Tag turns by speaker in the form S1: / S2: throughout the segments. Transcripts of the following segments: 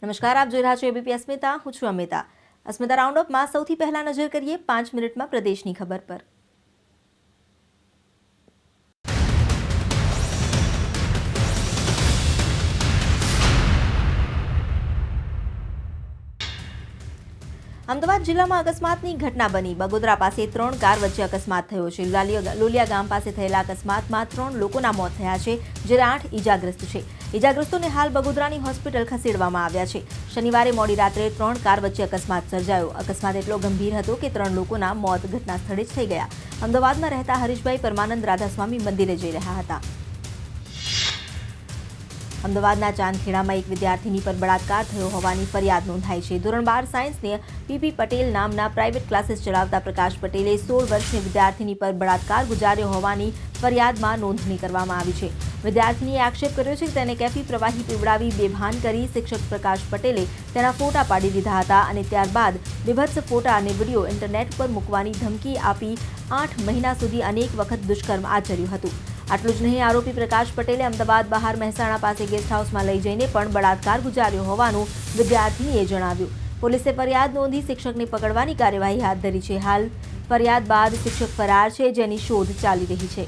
S1: નમસ્કાર, આપ જોઈ રહ્યા છો એબીપી અસ્મિતા. હું છું અમિતા. અસ્મિતા રાઉન્ડઅપમાં સૌથી પહેલા નજર કરીએ 5 મિનિટમાં પ્રદેશની ખબર પર. અમદાવાદ જિલ્લામાં અકસ્માતની ઘટના બની. બગોદરા પાસે 3 કાર વચ્ચે અકસ્માત થયો છે. લોલિયા ગામ પાસે થયેલા અકસ્માતમાં 3 લોકોના મોત થયા છે, જ્યારે 8 ઈજાગ્રસ્ત છે. ઈજાગ્રસ્તોને હાલ બગોદરાની હોસ્પિટલ ખસેડવામાં આવ્યા છે. શનિવારે મોડી રાત્રે 3 કાર વચ્ચે અકસ્માત સર્જાયો. અકસ્માત એટલો ગંભીર હતો કે 3 લોકોના મોત ઘટના સ્થળે જ થઈ ગયા. અમદાવાદમાં રહેતા હરીશભાઈ પરમાનંદ રાધાસ્વામી મંદિરે જઈ રહ્યા હતા. અમદાવાદના ચાંદખેડામાં એક વિદ્યાર્થીની પર બળાત્કાર થયો હોવાની ફરિયાદ નોંધાઈ છે. ધોરણ 12 સાયન્સને પીપી પટેલ નામના પ્રાઇવેટ ક્લાસીસ ચલાવતા પ્રકાશ પટેલે 16 વર્ષની વિદ્યાર્થીની પર બળાત્કાર ગુજાર્યો હોવાની ફરિયાદમાં નોંધણી કરવામાં આવી છે. વિદ્યાર્થીનીએ આક્ષેપ કર્યો છે કે તેને કેફી પ્રવાહી પીવડાવી બેભાન કરી શિક્ષક પ્રકાશ પટેલે તેના ફોટા પાડી દીધા હતા અને ત્યારબાદ વિભત્સ ફોટા અને વિડીયો ઇન્ટરનેટ પર મૂકવાની ધમકી આપી 8 મહિના સુધી અનેક વખત દુષ્કર્મ આચર્યું હતું. આટલું જ નહીં, આરોપી પ્રકાશ પટેલે અમદાવાદ બહાર મહેસાણા પાસે ગેસ્ટ હાઉસમાં લઈ જઈને પણ બળાત્કાર ગુજાર્યો હોવાનું વિદ્યાર્થીનીએ જણાવ્યું. પોલીસે ફરિયાદ નોંધી શિક્ષકને પકડવાની કાર્યવાહી હાથ ધરી છે. હાલ ફરિયાદ બાદ શિક્ષક ફરાર છે, જેની શોધ ચાલી રહી છે.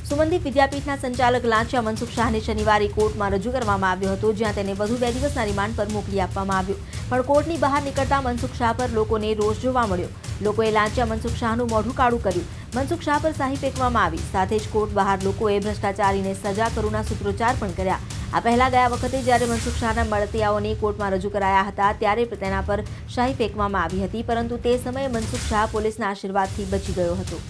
S1: સુમનદીપ વિદ્યાપીઠના સંચાલક લાંચિયા મનસુખ શાહને શનિવારે કોર્ટમાં રજૂ કરવામાં આવ્યો હતો, જ્યાં તેને વધુ 2 દિવસના રિમાન્ડ પર મોકલી આપવામાં આવ્યો. પણ કોર્ટની બહાર નીકળતા મનસુખ શાહ પર લોકોને રોષ જોવા મળ્યો. લોકોએ લાંચિયા મનસુખ શાહનું મોઢું કાળું કર્યું. મનસુખ શાહ પર શાહી ફેંકવામાં આવી. સાથે જ કોર્ટ બહાર લોકોએ ભ્રષ્ટાચારીને સજા કરુના સૂત્રોચ્ચાર પણ કર્યા. આ પહેલા ગયા વખતે જ્યારે મનસુખ શાહના મળતિયાઓને કોર્ટમાં રજૂ કરાયા હતા, ત્યારે તેના પર શાહી ફેંકવામાં આવી હતી, પરંતુ તે સમયે મનસુખ શાહ પોલીસના આશીર્વાદથી બચી ગયો હતો.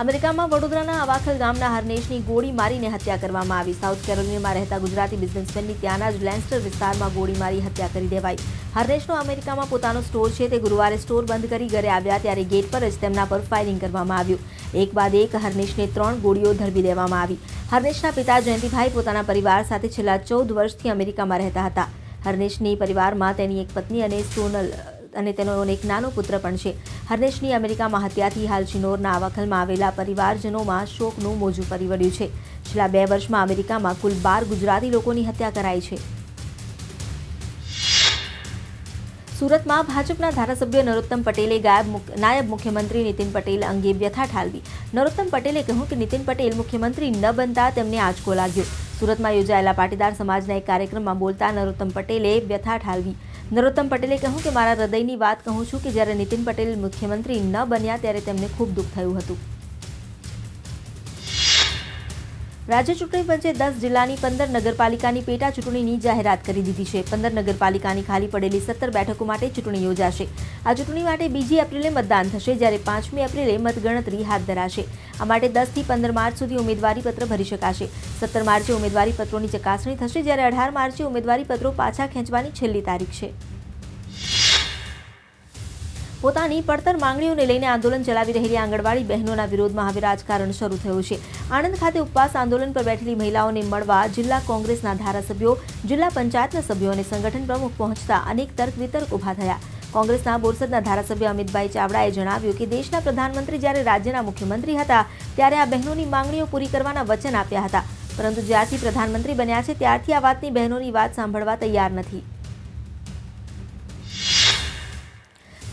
S1: અમેરિકામાં વડોદરાના અવાખલ ગામના હરનેશની ગોળી મારીને હત્યા કરવામાં આવી. સાઉથ કેરોલિનામાં રહેતા ગુજરાતી બિઝનેસમેનની ત્યાંના જ લેન્સ્ટર વિસ્તારમાં ગોળી મારી હત્યા કરી દેવાઈ. હરનેશનો અમેરિકામાં પોતાનો સ્ટોર છે. તે ગુરુવારે સ્ટોર બંધ કરી ઘરે આવ્યા ત્યારે ગેટ પર જ તેમના પર ફાયરિંગ કરવામાં આવ્યું. એક બાદ એક હરનેશને 3 ગોળીઓ ધરબી દેવામાં આવી. હરનેશના પિતા જયંતિભાઈ પોતાના પરિવાર સાથે છેલ્લા 14 વર્ષથી અમેરિકામાં રહેતા હતા. હરનેશની પરિવારમાં તેની એક પત્ની અને સોનલ અને તેનો એક નાનો પુત્ર પણ છે. હરનેશની અમેરિકામાં હત્યાથી હાલ ચિનોરના અવાખલમાં આવેલા પરિવારજનોમાં શોકનું મોજું ફરી વળ્યું છે. છેલ્લા 2 વર્ષમાં અમેરિકામાં કુલ 12 ગુજરાતી લોકોની હત્યા કરાઈ છે. સુરતમાં ભાજપના ધારાસભ્ય નરોત્તમ પટેલે નાયબ મુખ્યમંત્રી નીતિન પટેલ અંગે વ્યથા ઠાલવી. નરોત્તમ પટેલે કહ્યું કે નીતિન પટેલ મુખ્યમંત્રી ન બનતા તેમને આંચકો લાગ્યો. સુરતમાં યોજાયેલા પાટીદાર સમાજના એક કાર્યક્રમમાં બોલતા નરોત્તમ પટેલે વ્યથા ઠાલવી. નરોત્તમ પટેલે કહ્યું કે મારા હૃદયની વાત કહું છું કે જ્યારે નીતિન પટેલ મુખ્યમંત્રી ન બન્યા ત્યારે તેમને ખૂબ દુઃખ થયું હતું. રાજ્ય ચૂંટણી પંચે 10 જિલ્લાની 15 નગરપાલિકાની પેટા ચૂંટણીની જાહેરાત કરી દીધી છે. 15 નગરપાલિકાની ખાલી પડેલી 17 બેઠકો માટે ચૂંટણી યોજાશે. આ ચૂંટણી માટે 2 એપ્રિલે મતદાન થશે, જ્યારે 5મી એપ્રિલે મતગણતરી હાથ ધરાશે. આ માટે 10 થી 15 માર્ચ સુધી ઉમેદવારી પત્ર ભરી શકાશે. 17 માર્ચે ઉમેદવારી પત્રોની ચકાસણી થશે, જ્યારે 18 માર્ચે ઉમેદવારી પત્રો પાછા ખેંચવાની છેલ્લી તારીખ છે. પોતાની પડતર માંગણીઓને લઈને આંદોલન ચલાવી રહેલી આંગણવાડી બહેનોના વિરોધમાં હવે રાજકારણ શરૂ થયું છે. આણંદ ખાતે ઉપવાસ આંદોલન પર બેઠેલી મહિલાઓને મળવા જિલ્લા કોંગ્રેસના ધારાસભ્યો, જિલ્લા પંચાયતના સભ્યો અને સંગઠન પ્રમુખ પહોંચતા અનેક તર્ક વિતર્ક ઊભા થયા. કોંગ્રેસના બોરસદના ધારાસભ્ય અમિતભાઈ ચાવડાએ જણાવ્યું કે દેશના પ્રધાનમંત્રી જ્યારે રાજ્યના મુખ્યમંત્રી હતા ત્યારે આ બહેનોની માંગણીઓ પૂરી કરવાના વચન આપ્યા હતા, પરંતુ જ્યારથી પ્રધાનમંત્રી બન્યા છે ત્યારથી આ વાતની બહેનોની વાત સાંભળવા તૈયાર નથી.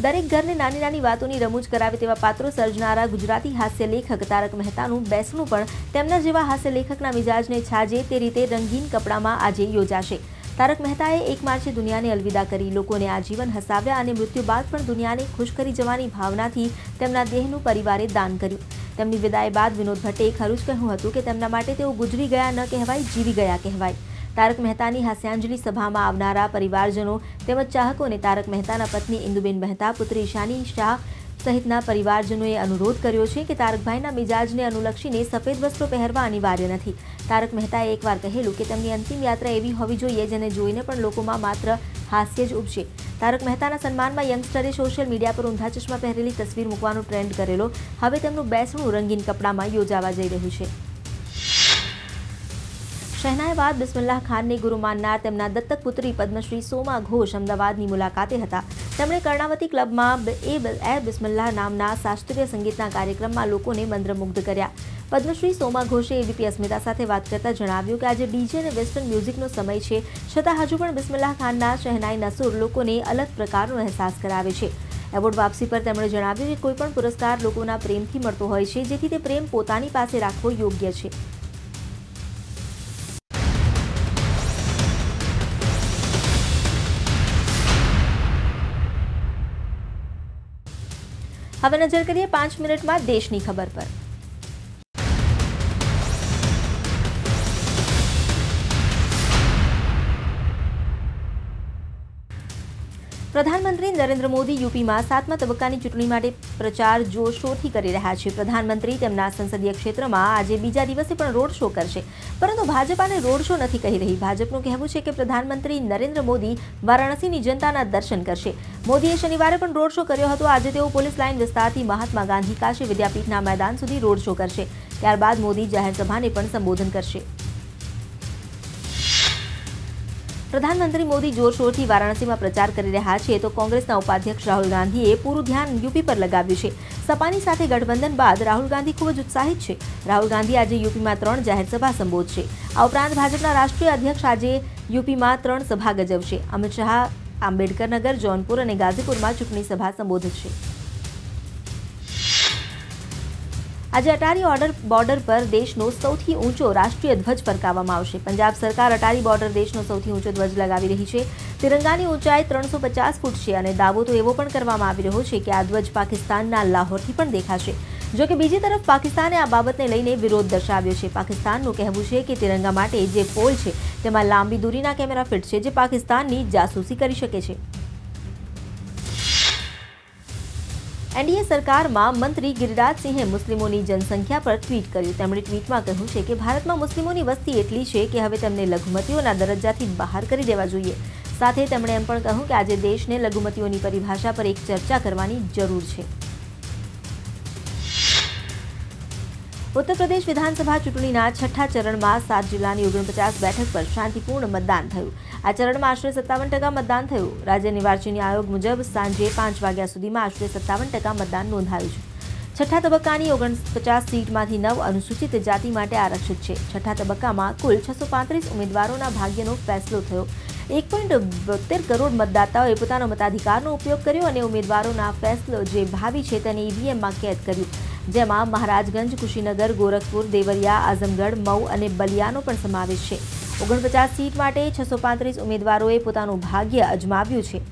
S1: દરેક ઘરને નાની નાની વાતોની રમૂજ કરાવે તેવા પાત્રો સર્જનારા ગુજરાતી હાસ્ય લેખક તારક મહેતાનું બેસણું પણ તેમના જેવા હાસ્ય લેખકના મિજાજને છાજે તે રીતે રંગીન કપડામાં આજે યોજાશે. તારક મહેતાએ 1 માર્ચે દુનિયાને અલવિદા કરી, લોકોને આજીવન હસાવ્યા અને મૃત્યુ બાદ પણ દુનિયાને ખુશ કરી જવાની ભાવનાથી તેમના દેહનું પરિવારે દાન કર્યું. તેમની વિદાય બાદ વિનોદ ભટ્ટે ખરું જ કહ્યું હતું કે તેમના માટે તેઓ ગુજરી ગયા ન કહેવાય, જીવી ગયા કહેવાય. તારક મહેતાની હાસ્યાંજલિ સભામાં આવનારા પરિવારજનો તેમજ ચાહકોને તારક મહેતાના પત્ની ઇન્દુબેન મહેતા, પુત્રી ઈશાની શાહ સહિતના પરિવારજનોએ અનુરોધ કર્યો છે કે તારકભાઈના મિજાજને અનુલક્ષીને સફેદ વસ્ત્રો પહેરવા અનિવાર્ય નથી. તારક મહેતાએ એકવાર કહેલું કે તેમની અંતિમ યાત્રા એવી હોવી જોઈએ જેને જોઈને પણ લોકોમાં માત્ર હાસ્ય જ ઉપજે. તારક મહેતાના સન્માનમાં યંગસ્ટરે સોશિયલ મીડિયા પર ઊંધા ચશ્મા પહેરેલી તસવીર મૂકવાનો ટ્રેન્ડ કરેલો. હવે તેમનું બેસણું રંગીન કપડામાં યોજાવા જઈ રહ્યું છે. શહેનાઈ બિસ્મિલ્લાહ ખાનને ગુરુ માનનાર તેમના દત્તક પુત્રી પદ્મશ્રી સોમા ઘોષ અમદાવાદની મુલાકાતે હતા. તેમણે કર્ણાવતી ક્લબમાં એ બિસ્મિલ્લાહ નામના શાસ્ત્રીય સંગીતના કાર્યક્રમમાં લોકોને મંત્રમુગ્ધ કર્યા. પદ્મશ્રી સોમા ઘોષે એબીપી અસ્મિતા સાથે વાત કરતા જણાવ્યું કે આજે ડીજે અને વેસ્ટર્ન મ્યુઝિકનો સમય છે, છતાં હજુ પણ બિસ્મિલ્લાહ ખાનના શહેનાઈના સુર લોકોને અલગ પ્રકારનો અહેસાસ કરાવે છે. એવોર્ડ વાપસી પર તેમણે જણાવ્યું કે કોઈપણ પુરસ્કાર લોકોના પ્રેમથી મળતો હોય છે, જેથી તે પ્રેમ પોતાની પાસે રાખવો યોગ્ય છે. હવે નજર કરીએ 5 મિનિટમાં દેશની ખબર પર. પ્રધાનમંત્રી નરેન્દ્ર મોદી યુપીમાં 7મા તબક્કાની ચૂંટણી માટે પ્રચાર જોરશોરથી કરી રહ્યા છે. પ્રધાનમંત્રી તેમના સંસદીય ક્ષેત્રમાં આજે બીજા દિવસે પણ રોડ શો કરશે, પરંતુ ભાજપ આને રોડ શો નથી કહી રહી. ભાજપનું કહેવું છે કે પ્રધાનમંત્રી નરેન્દ્ર મોદી વારાણસીની જનતાના દર્શન કરશે. મોદીએ શનિવારે પણ રોડ શો કર્યો હતો. આજે તેઓ પોલીસ લાઇન વિસ્તારથી મહાત્મા ગાંધી કાશી વિદ્યાપીઠના મેદાન સુધી રોડ શો કરશે. ત્યારબાદ મોદી જાહેર સભાને પણ સંબોધન કરશે. પ્રધાનમંત્રી મોદી જોરશોરથી વારાણસીમાં પ્રચાર કરી રહ્યા છે, તો કોંગ્રેસના ઉપાધ્યક્ષ રાહુલ ગાંધીએ પૂરું ધ્યાન યુપી પર લગાવ્યું છે. સપાની સાથે ગઠબંધન બાદ રાહુલ ગાંધી ખૂબ જ ઉત્સાહિત છે. રાહુલ ગાંધી આજે યુપીમાં 3 જાહેર સભા સંબોધશે. આ ઉપરાંત ભાજપના રાષ્ટ્રીય અધ્યક્ષ આજે યુપીમાં 3 સભા ગજવશે. અમિત શાહ આંબેડકરનગર, જૌનપુર અને ગાઝીપુરમાં ચૂંટણી સભા સંબોધશે. આજે અટારી બોર્ડર પર દેશનો સૌથી ઊંચો રાષ્ટ્રીય ધ્વજ ફરકાવવામાં આવશે. પંજાબ સરકાર અટારી બોર્ડર દેશનો સૌથી ઊંચો ધ્વજ લગાવી રહી છે. તિરંગાની ઊંચાઈ 350 ફૂટ છે અને દાવો તો એવો પણ કરવામાં આવી રહ્યો છે કે આ ધ્વજ પાકિસ્તાનના લાહોરથી પણ દેખાશે. જોકે બીજી તરફ પાકિસ્તાને આ બાબતને લઈને વિરોધ દર્શાવ્યો છે. પાકિસ્તાનનું કહેવું છે કે તિરંગા માટે જે પોલ છે તેમાં લાંબી દૂરીના કેમેરા ફિટ છે, જે પાકિસ્તાનની જાસૂસી કરી શકે છે. એનડીએ સરકારમાં મંત્રી ગિરિરાજસિંહે મુસ્લિમોની જનસંખ્યા પર ટ્વીટ કર્યું. તેમણે ટ્વીટમાં કહ્યું છે કે ભારતમાં મુસ્લિમોની વસ્તી એટલી છે કે હવે તેમને લઘુમતીઓના દરજ્જાથી બહાર કરી દેવા જોઈએ. સાથે તેમણે એમ પણ કહ્યું કે આજે દેશને લઘુમતીઓની પરિભાષા પર એક ચર્ચા કરવાની જરૂર છે. ઉત્તર પ્રદેશ વિધાનસભા ચૂંટણીના 6ઠ્ઠા ચરણમાં 7 જિલ્લાની 49 બેઠક પર શાંતિપૂર્ણ મતદાન થયું. આ ચરણમાં આશરે 57% મતદાન થયું. રાજ્ય નિર્વાચન આયોગ મુજબ સાંજે 5 વાગ્યા સુધીમાં આશરે 57% મતદાન નોંધાયું છે. 6ઠ્ઠા તબક્કાની 49 સીટમાંથી 9 અનુસૂચિત જાતિ માટે આરક્ષિત છે. 6ઠ્ઠા તબક્કામાં કુલ 635 ઉમેદવારોના ભાગ્યનો ફેસલો થયો. 1.72 કરોડ મતદાતાઓએ પોતાનો મતાધિકારનો ઉપયોગ કર્યો અને ઉમેદવારોના ફેસલો જે ભાવિ છે તેને ઈવીએમમાં કેદ કર્યું, જેમાં મહારાજગંજ, કુશીનગર, ગોરખપુર, દેવરિયા, આઝમગઢ, મઉ અને બલિયાનો પણ સમાવેશ છે. 49 સીટ માટે 635 ઉમેદવારોએ પોતાનું ભાગ્ય અજમાવ્યું છે.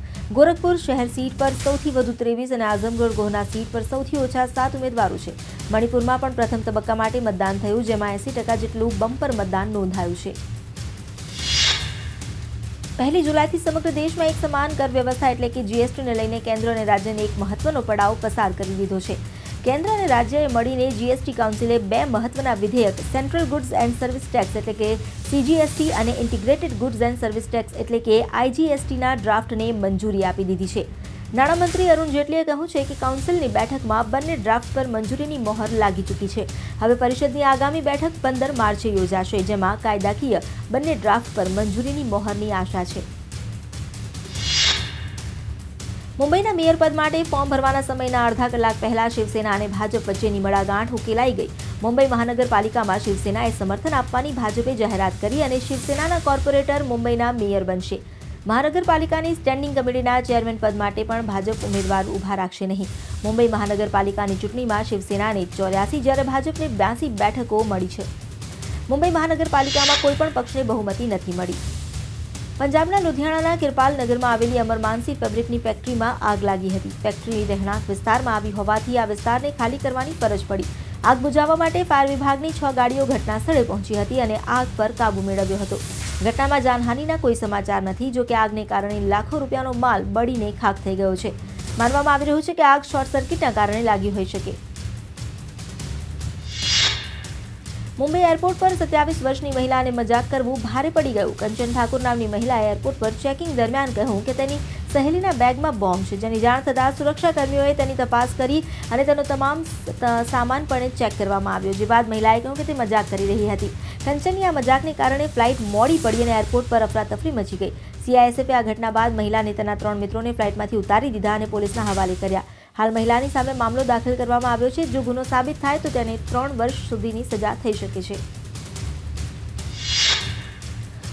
S1: ગોરખપુર શહેર સીટ પર સૌથી વધુ 23 અને આઝમગઢ ગોહના સીટ પર સૌથી ઓછા 7 ઉમેદવારો છે. મણિપુરમાં પણ પ્રથમ તબક્કા માટે મતદાન થયું, જેમાં 80% જેટલું બમ્પર મતદાન નોંધાયું છે. 1 જુલાઈથી સમગ્ર દેશમાં એક સમાન કર વ્યવસ્થા એટલે કે જીએસટીને લઈને કેન્દ્ર અને રાજ્યને એક મહત્વનો પડાવ પસાર કરી દીધો છે. કેન્દ્ર અને રાજ્યએ મળીને જીએસટી કાઉન્સિલે 2 મહત્વના વિધેયક central goods and service tax એટલે કે સીજીએસટી અને integrated goods and service tax એટલે કે આઈજીએસટીના ડ્રાફ્ટને મંજૂરી આપી દીધી છે. નાણામંત્રી અરુણ જેટલીએ કહ્યું છે કે કાઉન્સિલની બેઠકમાં બંને ડ્રાફ્ટ પર મંજૂરીની મહોર લાગી ચૂકી છે. હવે પરિષદની આગામી બેઠક 15 માર્ચે યોજાશે, જેમાં કાયદાકીય બંને ડ્રાફ્ટ પર મંજૂરીની મહોરની આશા છે. મુંબઈના મેયર પદ માટે ફોર્મ ભરવાના સમયના અડધા કલાક પહેલા શિવસેના અને ભાજપ વચ્ચેની મડાગાંઠ ઉકેલાઈ ગઈ. મુંબઈ મહાનગરપાલિકામાં શિવસેનાએ સમર્થન આપવાની ભાજપે જાહેરાત કરી અને શિવસેનાના કોર્પોરેટર મુંબઈના મેયર બનશે. મહાનગરપાલિકાની સ્ટેન્ડિંગ કમિટીના ચેરમેન પદ માટે પણ ભાજપ ઉમેદવાર ઊભા રાખશે નહીં. મુંબઈ મહાનગરપાલિકાની ચૂંટણીમાં શિવસેનાને 84 જ્યારે ભાજપને 82 બેઠકો મળી છે. મુંબઈ મહાનગરપાલિકામાં કોઈપણ પક્ષને બહુમતી નથી મળી. પંજાબના લુધિયાણાના કિરપાલનગરમાં આવેલી અમરમાનસી ફેબ્રિકની ફેક્ટરીમાં આગ લાગી હતી. ફેક્ટરી રહેણાંક વિસ્તારમાં આવી હોવાથી આ વિસ્તારને ખાલી કરવાની ફરજ પડી. આગ બુઝાવવા માટે ફાયર વિભાગની 6 ગાડીઓ ઘટના સ્થળે પહોંચી હતી અને આગ પર કાબૂ મેળવ્યો હતો. ઘટનામાં જાનહાનિના કોઈ સમાચાર નથી. જો કે આગને કારણે લાખો રૂપિયાનો માલ બળીને ખાખ થઈ ગયો છે. માનવામાં આવી રહ્યું છે કે આગ શોર્ટ સર્કિટના કારણે લાગી હોઈ શકે. મુંબઈ એરપોર્ટ પર 27 વર્ષની મહિલાને મજાક કરવું ભારે પડી ગયું. કંચન ઠાકુર નામની મહિલાએ એરપોર્ટ પર ચેકિંગ દરમિયાન કહ્યું કે તેની સહેલીના બેગમાં બોમ્બ છે, જેની જાણ થતાં સુરક્ષાકર્મીઓએ તેની તપાસ કરી અને તેનો તમામ સામાન પણ ચેક કરવામાં આવ્યો. જે બાદ મહિલાએ કહ્યું કે તે મજાક કરી રહી હતી. કંચનની આ મજાકને કારણે ફ્લાઇટ મોડી પડી અને એરપોર્ટ પર અફરાતફરી મચી ગઈ. સીઆઈએસએફે આ ઘટના બાદ મહિલાને તેના 3 મિત્રોને ફ્લાઇટમાંથી ઉતારી દીધા અને પોલીસના હવાલે કર્યા. હાલ મહિલાની સામે મામલો દાખલ કરવામાં આવ્યો છે. જો ગુનો સાબિત થાય તો તેને 3 વર્ષ સુધીની સજા થઈ શકે છે.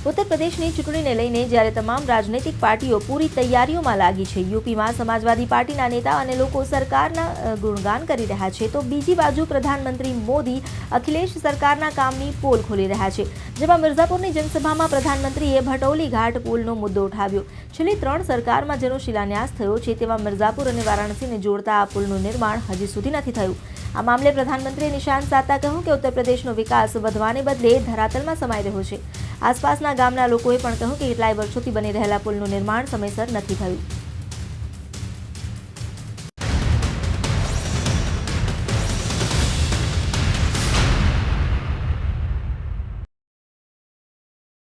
S1: ઉત્તર પ્રદેશની ચૂંટણીને લઈને જ્યારે તમામ રાજનૈતિક પાર્ટીઓ પૂરી તૈયારીઓમાં લાગી છે, યુપીમાં સમાજવાદી પાર્ટીના નેતા અને લોકો સરકારના ગુણગાન કરી રહ્યા છે, તો બીજી બાજુ પ્રધાનમંત્રી મોદી અખિલેશ સરકારના કામની પોલ ખોલી રહ્યા છે. જેમાં મિર્ઝાપુરની જનસભામાં પ્રધાનમંત્રીએ ભટૌલી ઘાટ પુલનો મુદ્દો ઉઠાવ્યો. છેલ્લી 3 સરકારમાં જેનો શિલાન્યાસ થયો છે તેવા મિર્ઝાપુર અને વારાણસીને જોડતા આ પુલનું નિર્માણ હજી સુધી નથી થયું. આ મામલે પ્રધાનમંત્રીએ નિશાન સાધતા કહ્યું કે ઉત્તર પ્રદેશનો વિકાસ વધવાને બદલે ધરાતલમાં સમાઈ રહ્યો છે. આસપાસના ગામના લોકોએ પણ કહ્યું કે કેટલાય વર્ષોથી બની રહેલા પુલનું નિર્માણ સમયસર નથી થયું.